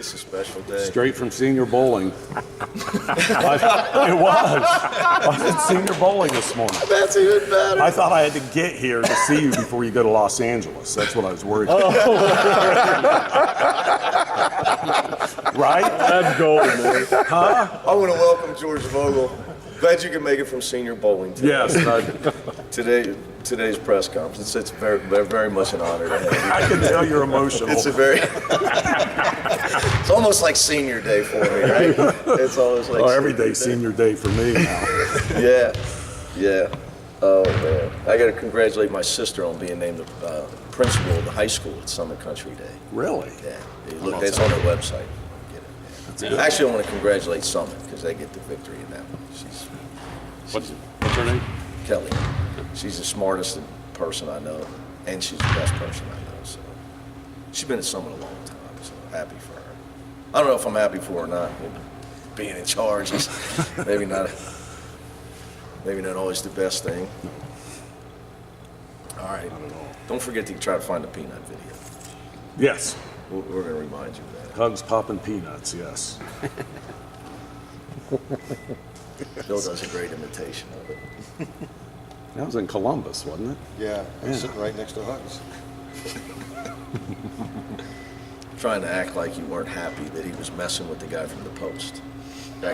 It's a special day. Straight from senior bowling. It was. I was at senior bowling this morning. That's even better. I thought I had to get here to see you before you go to Los Angeles. That's what I was worried about. Right? That's gold, man. Huh? I want to welcome George Vogel. Glad you can make it from senior bowling today. Yes. Today's press conference. It's very, very much an honor to have you. I can tell you're emotional. It's it's almost like senior day for me, right? It's always like every day's senior day for me now. Yeah. Oh man, I got to congratulate my sister on being named the principal of the high school at Summit Country Day. Really? Yeah, look, it's on their website. Get it. Actually, I want to congratulate Summit because they get the victory in that one. What's her name? Kelly. She's the smartest person I know, and she's the best person I know. So she's been at Summit a long time. So happy for her. I don't know if I'm happy for her or not. Being in charge is maybe not always the best thing. All right. Don't forget to try to find the peanut video. Yes. We're going to remind you of that. Hugs, popping peanuts, yes. Bill does a great imitation of it. That was in Columbus, wasn't it? Yeah, I was sitting right next to Hugs. Trying to act like you weren't happy that he was messing with the guy from the Post. I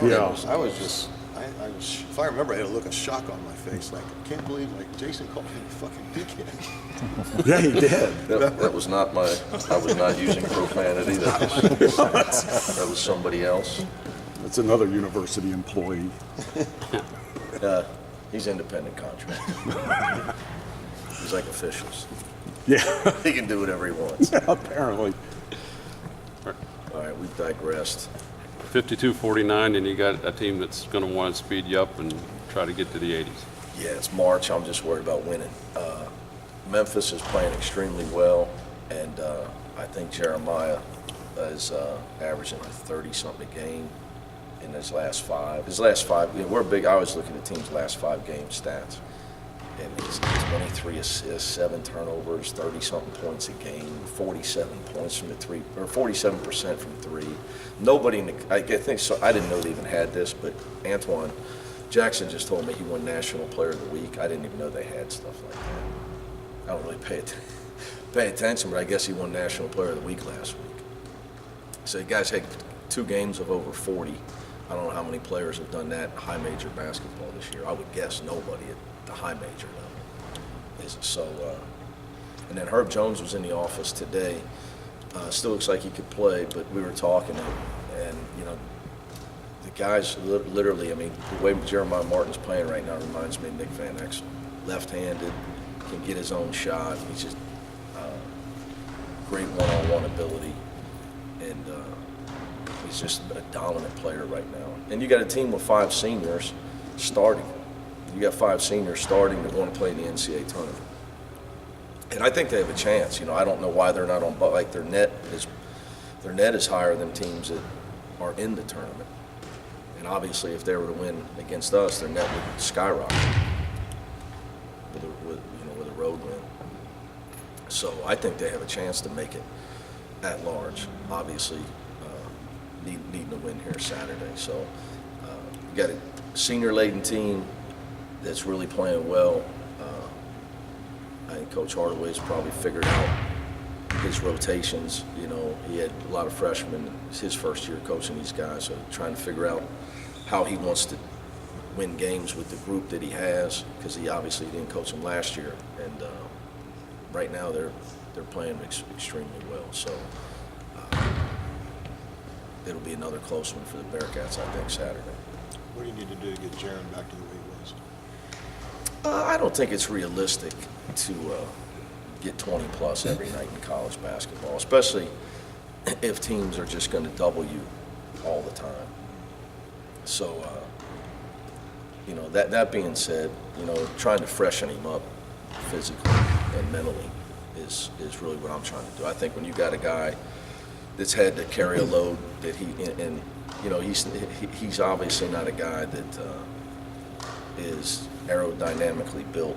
was just, if I remember, I had a look of shock on my face. Like, I can't believe, Jason called me a fucking dickhead. Yeah, he did. That was not I was not using profanity. That was somebody else. That's another university employee. He's independent contractor. He's like officials. Yeah, He can do whatever he wants. apparently. All right, we've digressed. 52-49, and you got a team that's going to want to speed you up and try to get to the 80s. Yeah, it's March. I'm just worried about winning. Memphis is playing extremely well, and I think Jeremiah is averaging like 30-something a game in his last five. We're big. I always look at the team's last 5 game stats. And he's 23 assists, 7 turnovers, 30-something points a game, 47 points from the three, or 47% from 3. Nobody, I think so. I didn't know they even had this, but Antoine Jackson just told me he won National Player of the Week. I didn't even know they had stuff like that. I don't really pay attention, but I guess he won National Player of the Week last week. So you guys had 2 games of over 40. I don't know how many players have done that in high major basketball this year. I would guess nobody at the high major level. And then Herb Jones was in the office today. Still looks like he could play, but we were talking, and the guys literally, the way Jeremiah Martin's playing right now reminds me of Nick Van Exel. Left-handed, can get his own shot. He's just great one-on-one ability, and he's just a dominant player right now. And you got a team with 5 seniors starting. You got 5 seniors starting that want to play in the NCAA tournament. And I think they have a chance. I don't know why they're not on, but their net is higher than teams that are in the tournament. And obviously, if they were to win against us, their net would skyrocket with a road win. So I think they have a chance to make it at large. Obviously, needing to win here Saturday. So you got a senior-laden team that's really playing well. I think Coach Hardaway's probably figured out his rotations. He had a lot of freshmen. It's his first year coaching these guys, so trying to figure out how he wants to win games with the group that he has, because he obviously didn't coach them last year. And right now they're playing extremely well. So it'll be another close one for the Bearcats, I think, Saturday. What do you need to do to get Jaron back to the way he was? I don't think it's realistic to get 20-plus every night in college basketball, especially if teams are just going to double you all the time. So, that being said, trying to freshen him up physically and mentally is really what I'm trying to do. I think when you got a guy that's had to carry a load that he's obviously not a guy that is aerodynamically built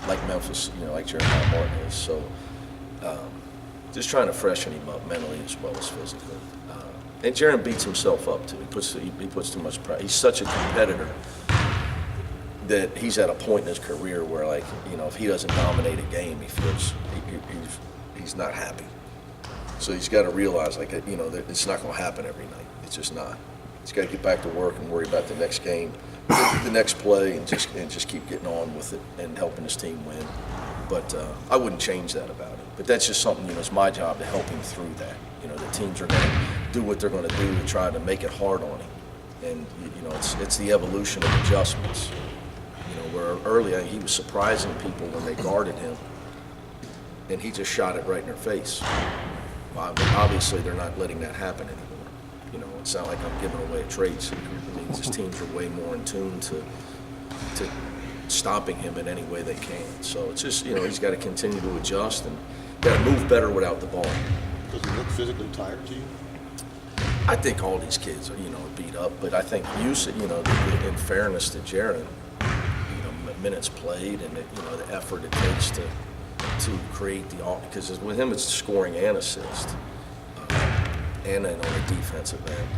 like Memphis, like Jeremiah Martin is. So just trying to freshen him up mentally as well as physically. And Jaron beats himself up too. He puts too much pressure. He's such a competitor that he's at a point in his career where, like, you know, if he doesn't dominate a game, he feels he's not happy. So he's got to realize, like, you know, that it's not going to happen every night. It's just not. He's got to get back to work and worry about the next game, the next play, and just keep getting on with it and helping his team win. But I wouldn't change that about him. But that's just something, you know, it's my job to help him through that. You know, the teams are going to do what they're going to do to try to make it hard on him. And, you know, it's the evolution of adjustments. You know, where earlier he was surprising people when they guarded him, and he just shot it right in their face. Obviously, they're not letting that happen anymore. You know, it's not like I'm giving away a trade secret. I mean, his teams are way more in tune to stopping him in any way they can. So it's just, you know, he's got to continue to adjust and got to move better without the ball. Does he look physically tired to you? I think all these kids are, you know, beat up, but I think you know, in fairness to Jaron, you know, minutes played and, you know, the effort it takes to create the offense, because with him it's scoring and assist, and then on the defensive end.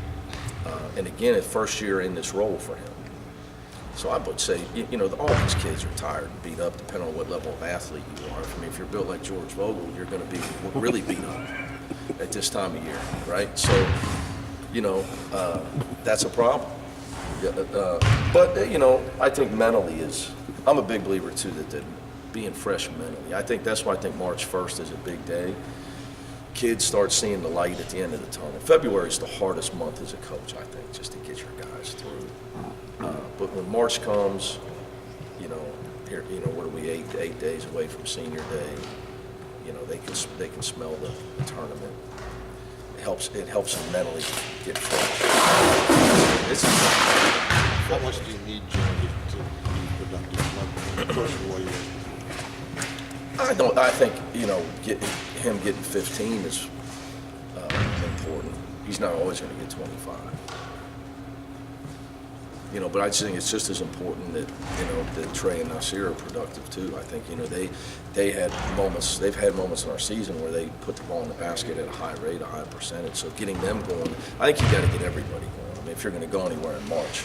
And again, it's first year in this role for him. So I would say, you know, all these kids are tired and beat up, depending on what level of athlete you are. I mean, if you're built like George Vogel, you're going to be really beat up at this time of year, right? So, you know, that's a problem. But, you know, I think mentally I'm a big believer, too, that being fresh mentally. I think that's why I think March 1st is a big day. Kids start seeing the light at the end of the tunnel. February is the hardest month as a coach, I think, just to get your guys through. But when March comes, you know, here, you know, what are we, eight days away from senior day? You know, they can smell the tournament. It helps them mentally get fresh. How much do you need Jaron to be productive? Like, first of all, I think, you know, him getting 15 is important. He's not always going to get 25. You know, but I just think it's just as important that, you know, that Trey and Nasir are productive too. I think, you know, they've had moments in our season where they put the ball in the basket at a high rate, a high percentage. So getting them going, I think you got to get everybody going. I mean, if you're going to go anywhere in March,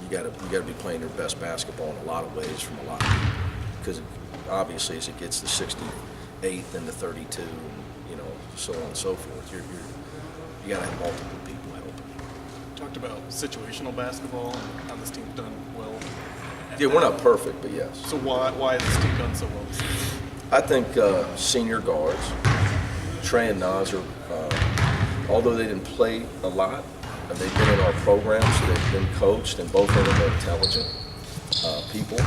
you got to be playing your best basketball in a lot of ways from a lot of people. Because obviously, as it gets to 68th and the 32, and, you know, so on and so forth, you got to have multiple people helping. Talked about situational basketball and how this team's done well. Yeah, we're not perfect, but yes. So why has this team done so well this season? I think senior guards, Trey and Nas are, although they didn't play a lot, they've been in our program, so they've been coached, and both of them are intelligent people.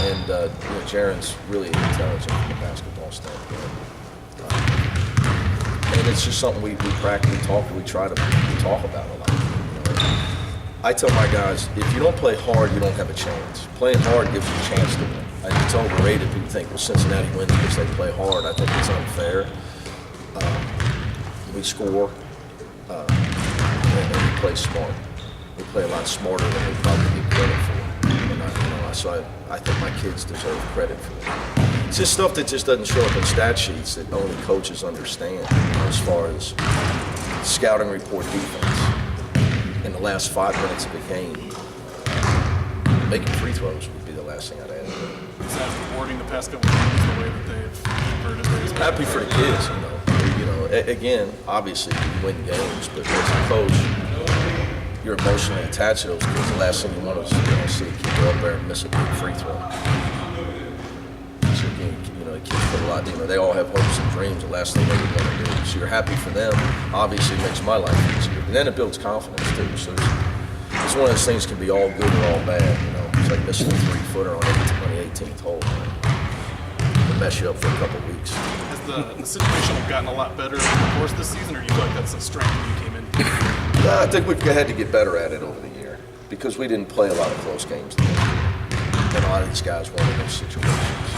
And you know, Jaron's really intelligent from a basketball standpoint. And it's just something we practically we try to talk about a lot. You know? I tell my guys, if you don't play hard, you don't have a chance. Playing hard gives you a chance to win. I think it's overrated. People think, well, Cincinnati wins because they play hard. I think it's unfair. We score, and we play smart. We play a lot smarter than we probably get credit for. So I think my kids deserve credit for it. It's just stuff that just doesn't show up in stat sheets that only coaches understand, you know, as far as scouting report defense. In the last 5 minutes of a game, making free throws would be the last thing I'd add. Is that rewarding the past couple of games the way that they've converted those? Happy for the kids, you know. Again, obviously you win games, but as a coach, you're emotionally attached to those kids. The last thing you want is to see a kid go up there and miss a big free throw. So again, you know, the kids put a lot. You know, they all have hopes and dreams. The last thing they would want to do. So you're happy for them. Obviously, it makes my life easier. And then it builds confidence too. So it's one of those things that can be all good or all bad. You know, it's like missing a 3-footer on the 18th hole. It'll mess you up for a couple of weeks. Has the situation gotten a lot better over the course of this season, or do you feel like that's a strength when you came in? I think we've had to get better at it over the year because we didn't play a lot of close games together. And a lot of these guys weren't in those situations.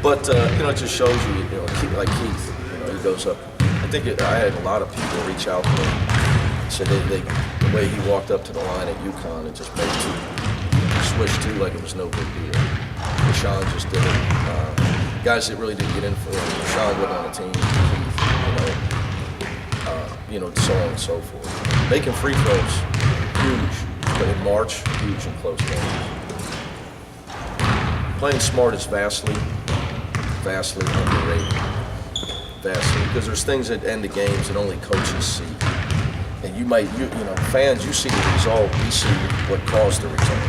But, you know, it just shows you, you know, like Keith, you know, he goes up. I think I had a lot of people reach out to him and said the way he walked up to the line at UConn and just made switch two like it was no big deal. Deshaun just did it. guys that really didn't get in for it. Sean wasn't on the team, so on and so forth. Making free throws, huge. But in March, huge in close games. Playing smart is vastly underrated. Vastly, because there's things that end the games that only coaches see. And fans, you see the result, we see what caused the result.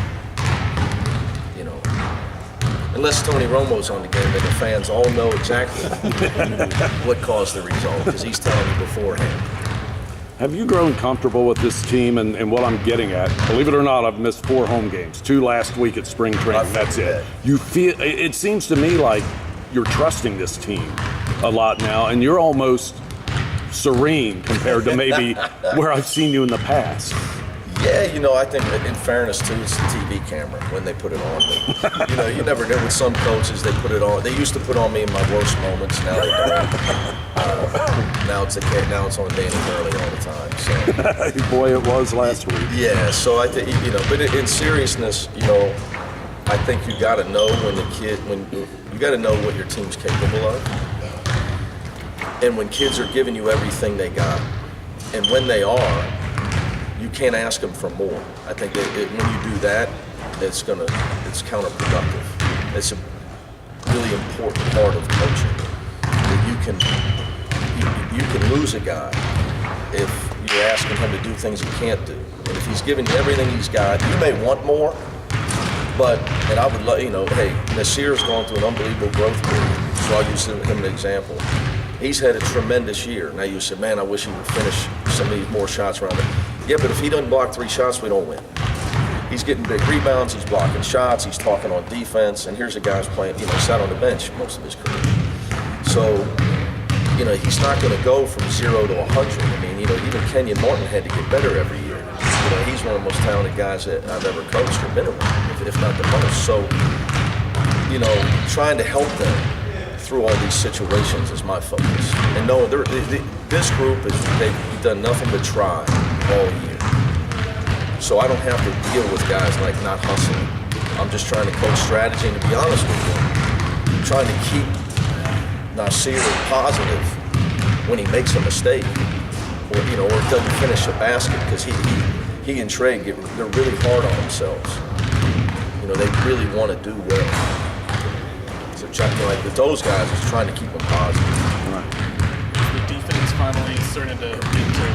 Unless Tony Romo's on the game, then the fans all know exactly what caused the result, because he's telling you beforehand. Have you grown comfortable with this team and what I'm getting at? Believe it or not, I've missed 4 home games, 2 last week at spring training. That's it. You feel, it seems to me like you're trusting this team a lot now, and you're almost serene compared to maybe where I've seen you in the past. Yeah, I think that in fairness too, it's the TV camera when they put it on. But, you never know with some coaches, they put it on. They used to put on me in my worst moments. Now they don't. Now it's on Danny Gurley all the time. So. Boy, it was last week. Yeah, so I think but in seriousness, I think you got to know when you got to know what your team's capable of, and when kids are giving you everything they got, and when they are. You can't ask them for more. I think that when you do that, it's counterproductive. It's a really important part of coaching. That you can lose a guy if you're asking him to do things he can't do. And if he's giving you everything he's got, you may want more, and I would let hey, Nasir's gone through an unbelievable growth period. So I'll use him as an example. He's had a tremendous year. Now you said, man, I wish he would finish some of these more shots around him. Yeah, but if he doesn't block 3 shots, we don't win. He's getting big rebounds, he's blocking shots, he's talking on defense, and here's a guy who's playing, sat on the bench most of his career. So, he's not going to go from 0 to 100. I mean, even Kenyon Martin had to get better every year. He's one of the most talented guys that I've ever coached or been around, if not the most. So, trying to help them through all these situations is my focus. And no, this group they've done nothing but try all year. So I don't have to deal with guys like not hustling. I'm just trying to coach strategy, and to be honest with you, I'm trying to keep Nasir positive when he makes a mistake, or doesn't finish a basket, because he and Trey they're really hard on themselves. They really want to do well. So with those guys, is trying to keep them positive. Right. The defense finally starting to get to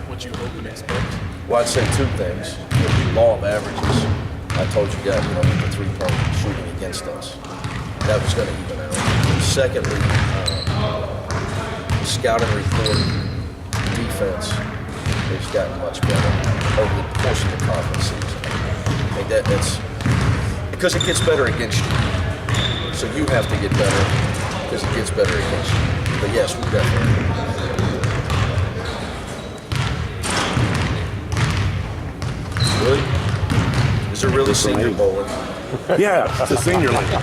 what you hope and expect. Well, I'd say 2 things. Law of averages. I told you guys, with the 3-point shooting against us, that was going to even out. Secondly, the scouting report defense has gotten much better over the course of the conference season. I think that's because it gets better against you. So you have to get better because it gets better against you. But yes, we definitely. Really? Is there really senior bowling? Yeah, it's a senior league.